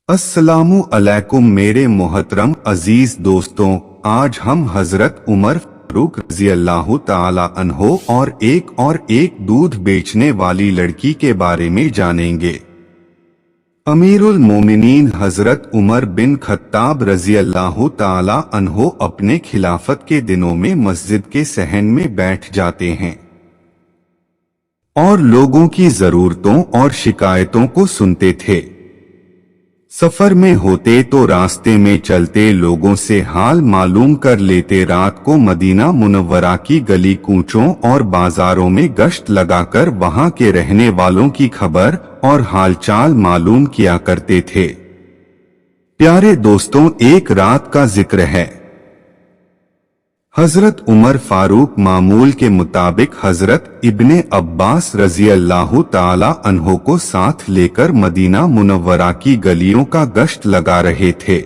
अस्सलामु अलैकुम मेरे मोहतरम अजीज दोस्तों, आज हम हजरत उमर फारूक रज़ी अल्लाह ताला अन्हो और एक दूध बेचने वाली लड़की के बारे में जानेंगे। अमीरुल मोमिनीन हजरत उमर बिन खत्ताब रज़ी अल्लाह ताला अन्हो अपने खिलाफत के दिनों में मस्जिद के सहन में बैठ जाते हैं और लोगों की जरूरतों और शिकायतों को सुनते थे। सफर में होते तो रास्ते में चलते लोगों से हाल मालूम कर लेते। रात को मदीना मुनव्वरा की गली कूचों और बाजारों में गश्त लगाकर वहां के रहने वालों की खबर और हालचाल मालूम किया करते थे। प्यारे दोस्तों, एक रात का जिक्र है। हजरत उमर फारूक मामूल के मुताबिक हजरत इब्ने अब्बास रज़ी अल्लाह ताला अन्हो को साथ लेकर मदीना मुनव्वरा की गलियों का गश्त लगा रहे थे।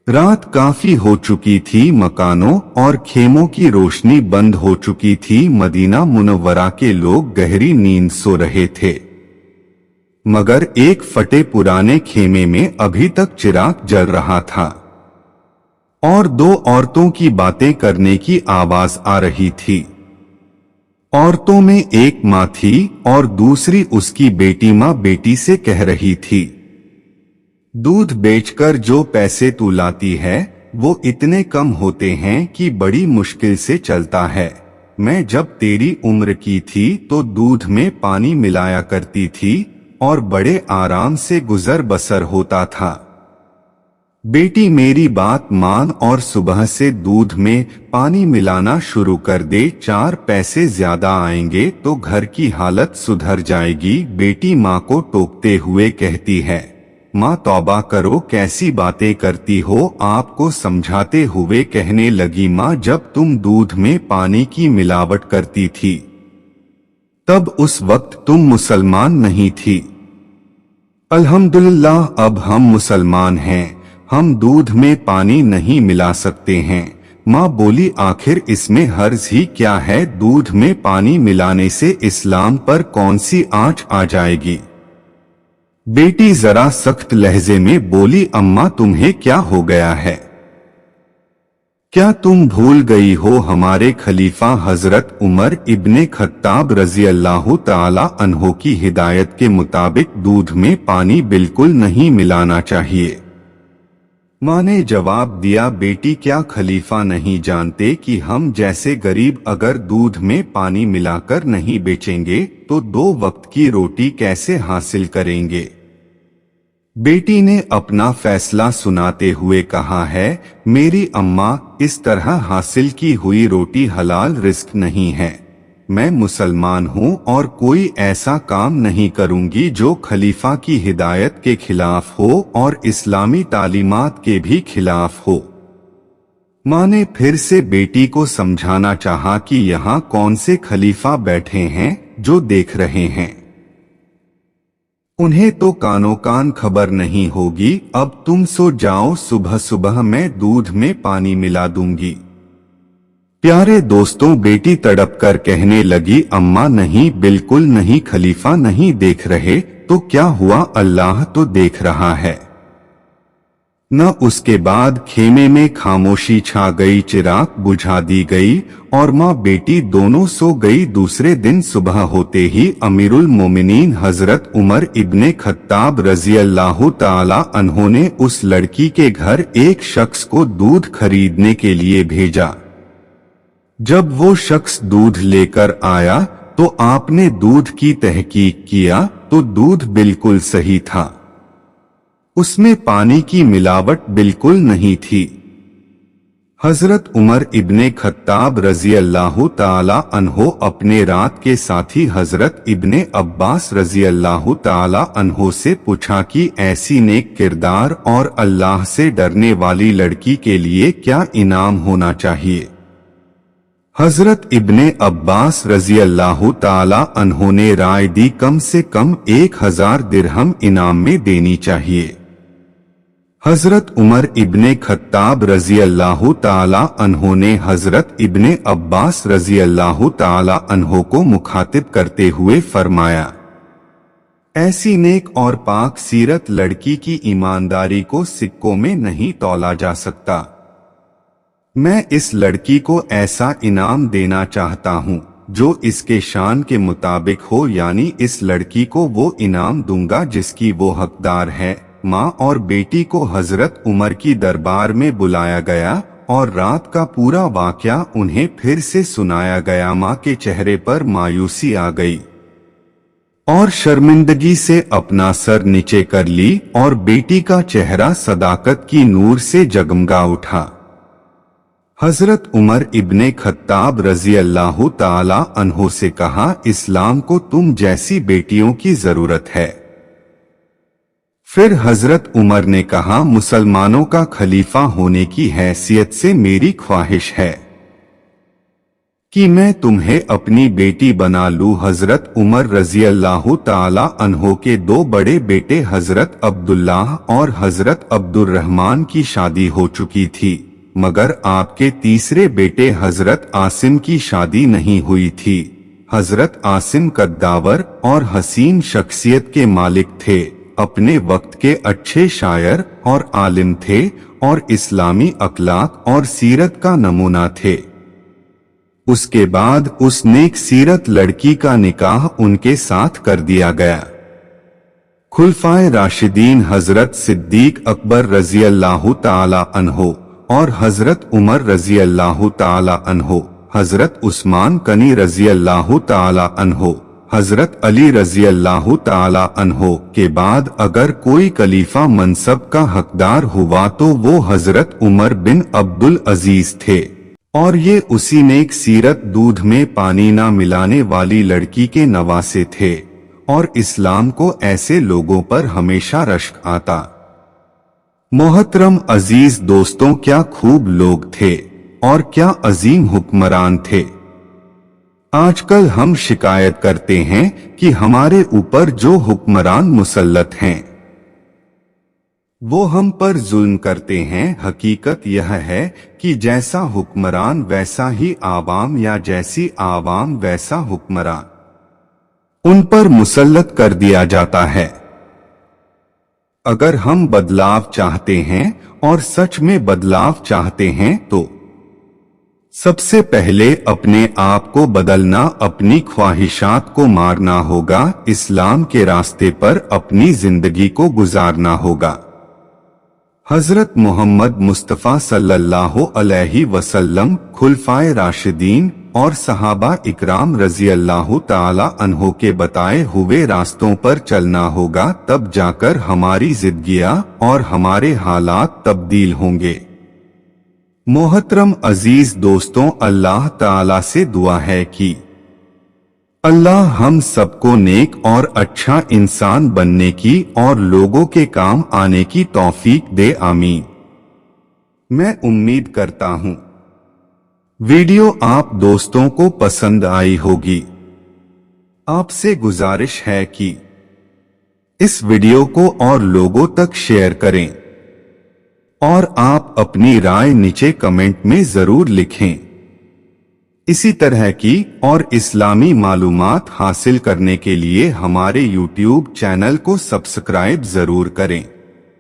रात काफी हो चुकी थी, मकानों और खेमों की रोशनी बंद हो चुकी थी। मदीना मुनव्वरा के लोग गहरी नींद सो रहे थे, मगर एक फटे पुराने खेमे में अभी तक चिराग जल रहा था और दो औरतों की बातें करने की आवाज आ रही थी। औरतों में एक माँ थी और दूसरी उसकी बेटी माँ बेटी से कह रही थी, दूध बेचकर जो पैसे तू लाती है वो इतने कम होते हैं कि बड़ी मुश्किल से चलता है। मैं जब तेरी उम्र की थी तो दूध में पानी मिलाया करती थी और बड़े आराम से गुजर बसर होता था। बेटी मेरी बात मान और सुबह से दूध में पानी मिलाना शुरू कर दे, 4 पैसे ज्यादा आएंगे तो घर की हालत सुधर जाएगी। बेटी माँ को टोकते हुए कहती है, माँ तौबा करो, कैसी बातें करती हो। आपको समझाते हुए कहने लगी, माँ जब तुम दूध में पानी की मिलावट करती थी तब उस वक्त तुम मुसलमान नहीं थी। अल्हम्दुलिल्लाह अब हम मुसलमान हैं, हम दूध में पानी नहीं मिला सकते हैं। माँ बोली, आखिर इसमें हर्ज ही क्या है, दूध में पानी मिलाने से इस्लाम पर कौन सी आंच आ जाएगी। बेटी जरा सख्त लहजे में बोली, अम्मा तुम्हें क्या हो गया है, क्या तुम भूल गई हो हमारे खलीफा हजरत उमर इब्ने खत्ताब रज़ी अल्लाह ताला अन्हो की हिदायत के मुताबिक दूध में पानी बिल्कुल नहीं मिलाना चाहिए। माँ ने जवाब दिया, बेटी क्या खलीफा नहीं जानते कि हम जैसे गरीब अगर दूध में पानी मिलाकर नहीं बेचेंगे तो 2 वक्त की रोटी कैसे हासिल करेंगे। बेटी ने अपना फैसला सुनाते हुए कहा है, मेरी अम्मा, इस तरह हासिल की हुई रोटी हलाल रिस्क नहीं है। मैं मुसलमान हूँ और कोई ऐसा काम नहीं करूंगी जो खलीफा की हिदायत के खिलाफ हो और इस्लामी तालीमात के भी खिलाफ हो। माँ ने फिर से बेटी को समझाना चाहा कि यहाँ कौन से खलीफा बैठे हैं जो देख रहे हैं, उन्हें तो कानो कान खबर नहीं होगी। अब तुम सो जाओ, सुबह सुबह मैं दूध में पानी मिला दूंगी। प्यारे दोस्तों, बेटी तड़प कर कहने लगी, अम्मा नहीं, बिल्कुल नहीं, खलीफा नहीं देख रहे तो क्या हुआ, अल्लाह तो देख रहा है न। उसके बाद खेमे में खामोशी छा गई, चिराग बुझा दी गई और माँ बेटी दोनों सो गई। दूसरे दिन सुबह होते ही अमीरुल मोमिनीन हजरत उमर इब्ने खत्ताब रज़ी अल्लाह ताला अन्हो ने उस लड़की के घर एक शख्स को दूध खरीदने के लिए भेजा। जब वो शख्स दूध लेकर आया तो आपने दूध की तहकीक किया तो दूध बिल्कुल सही था, उसमें पानी की मिलावट बिल्कुल नहीं थी। हजरत उमर इब्ने खत्ताब रज़ी अल्लाह ताला अन्हो अपने रात के साथी हजरत इब्ने अब्बास रज़ी अल्लाह ताला अन्हो से पूछा कि ऐसी नेक किरदार और अल्लाह से डरने वाली लड़की के लिए क्या इनाम होना चाहिए। हजरत इब्ने अब्बास रज़ी अल्लाह ताला अन्हो ने राय दी, कम से कम 1000 दिरहम इनाम में देनी चाहिए। हजरत उमर इब्ने खत्ताब रज़ी अल्लाह ताला अन्हो ने हजरत इब्ने अब्बास रज़ी अल्लाह ताला अन्हो को मुखातिब करते हुए फरमाया, ऐसी नेक और पाक सीरत लड़की की ईमानदारी को सिक्कों में नहीं तौला जा सकता। मैं इस लड़की को ऐसा इनाम देना चाहता हूँ जो इसके शान के मुताबिक हो, यानी इस लड़की को वो इनाम दूंगा जिसकी वो हकदार है। माँ और बेटी को हजरत उमर की दरबार में बुलाया गया और रात का पूरा वाकया उन्हें फिर से सुनाया गया। माँ के चेहरे पर मायूसी आ गई और शर्मिंदगी से अपना सर नीचे कर ली और बेटी का चेहरा सदाकत की नूर से जगमगा उठा। हजरत उमर इब्ने खत्ताब रजी अल्लाह ताला अन्हो से कहा, इस्लाम को तुम जैसी बेटियों की जरूरत है। फिर हजरत उमर ने कहा, मुसलमानों का खलीफा होने की हैसियत से मेरी ख्वाहिश है कि मैं तुम्हें अपनी बेटी बना लूं। हजरत उमर रजी अल्लाह ताला अन्हो के दो बड़े बेटे हजरत अब्दुल्लाह और हजरत अब्दुर्रहमान की शादी हो चुकी थी, मगर आपके तीसरे बेटे हजरत आसिम की शादी नहीं हुई थी। हजरत आसिम कद्दावर और हसीन शख्सियत के मालिक थे, अपने वक्त के अच्छे शायर और आलिम थे और इस्लामी अखलाक और सीरत का नमूना थे। उसके बाद उस नेक सीरत लड़की का निकाह उनके साथ कर दिया गया। खुलफाए राशिदीन हजरत सिद्दीक अकबर रजी अल्लाह ताला अन्हो और हजरत उमर रजी अल्लाह ताला अन्हो, हजरत उस्मान गनी रजी अल्लाह ताला अन्हो, हजरत अली रजी अल्लाह ताला अन्हो के बाद अगर कोई खलीफा मनसब का हकदार हुआ तो वो हजरत उमर बिन अब्दुल अजीज थे, और ये उसी नेक सीरत दूध में पानी ना मिलाने वाली लड़की के नवासे थे। और इस्लाम को ऐसे लोगों पर हमेशा रश्क आता। मोहतरम अजीज दोस्तों, क्या खूब लोग थे और क्या अजीम हुक्मरान थे। आजकल हम शिकायत करते हैं कि हमारे ऊपर जो हुक्मरान मुसल्लत हैं वो हम पर जुल्म करते हैं। हकीकत यह है कि जैसा हुक्मरान वैसा ही आवाम, या जैसी आवाम वैसा हुक्मरान उन पर मुसल्लत कर दिया जाता है। अगर हम बदलाव चाहते हैं और सच में बदलाव चाहते हैं तो सबसे पहले अपने आप को बदलना, अपनी ख्वाहिशात को मारना होगा, इस्लाम के रास्ते पर अपनी जिंदगी को गुजारना होगा। हजरत मोहम्मद मुस्तफ़ा सल्लल्लाहु अलैहि वसल्लम, खुलफाए राशिदीन और सहाबा इकराम रजी अल्लाह ताला अन्हो के बताए हुए रास्तों पर चलना होगा, तब जाकर हमारी जिंदगियां और हमारे हालात तब्दील होंगे। मोहतरम अजीज दोस्तों, अल्लाह ताला से दुआ है कि अल्लाह हम सबको नेक और अच्छा इंसान बनने की और लोगों के काम आने की तौफीक दे, आमीन। मैं उम्मीद करता हूँ वीडियो आप दोस्तों को पसंद आई होगी। आपसे गुजारिश है कि इस वीडियो को और लोगों तक शेयर करें और आप अपनी राय नीचे कमेंट में जरूर लिखें। इसी तरह की और इस्लामी मालूमात हासिल करने के लिए हमारे YouTube चैनल को सब्सक्राइब जरूर करें।